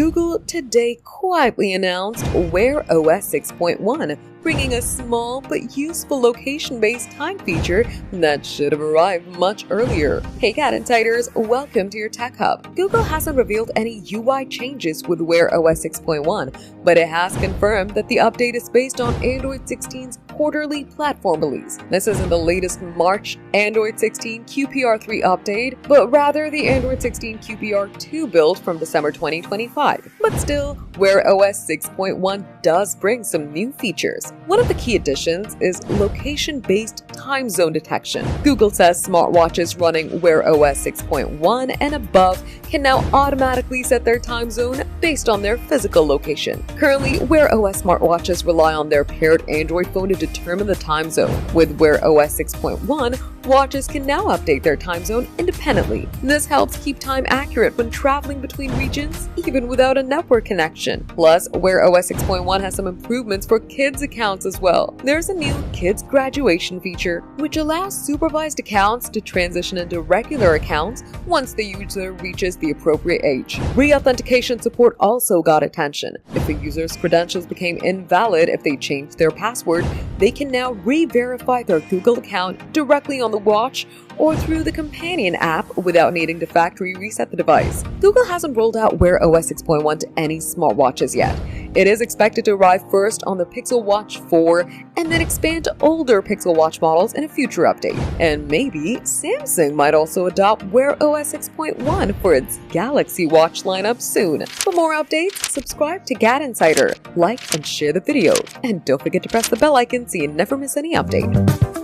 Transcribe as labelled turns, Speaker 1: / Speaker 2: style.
Speaker 1: Google today quietly announced Wear OS 6.1, bringing a small but useful location-based time feature that should have arrived much earlier. Hey GadInsiders, welcome to your Tech Hub. Google hasn't revealed any UI changes with Wear OS 6.1, but it has confirmed that the update is based on Android 16's quarterly platform release. This isn't the latest March Android 16 QPR3 update, but rather the Android 16 QPR2 build from December 2025. But still, Wear OS 6.1 does bring some new features. One of the key additions is location-based time zone detection. Google says smartwatches running Wear OS 6.1 and above can now automatically set their time zone based on their physical location. Currently, Wear OS smartwatches rely on their paired Android phone to determine the time zone. With Wear OS 6.1, watches can now update their time zone independently. This helps keep time accurate when traveling between regions, even without a network connection. Plus, Wear OS 6.1 has some improvements for kids' accounts as well. There's a new kids graduation feature, which allows supervised accounts to transition into regular accounts once the user reaches the appropriate age. Re-authentication support also got attention. If a user's credentials became invalid if they changed their password, they can now re-verify their Google account directly on the watch or through the companion app without needing to factory reset the device. Google hasn't rolled out Wear OS 6.1 to any smartwatches yet. It is expected to arrive first on the Pixel Watch 4 and then expand to older Pixel Watch models in a future update. And maybe Samsung might also adopt Wear OS 6.1 for its Galaxy Watch lineup soon. For more updates, subscribe to GadInsider, like and share the video, and don't forget to press the bell icon so you never miss any update.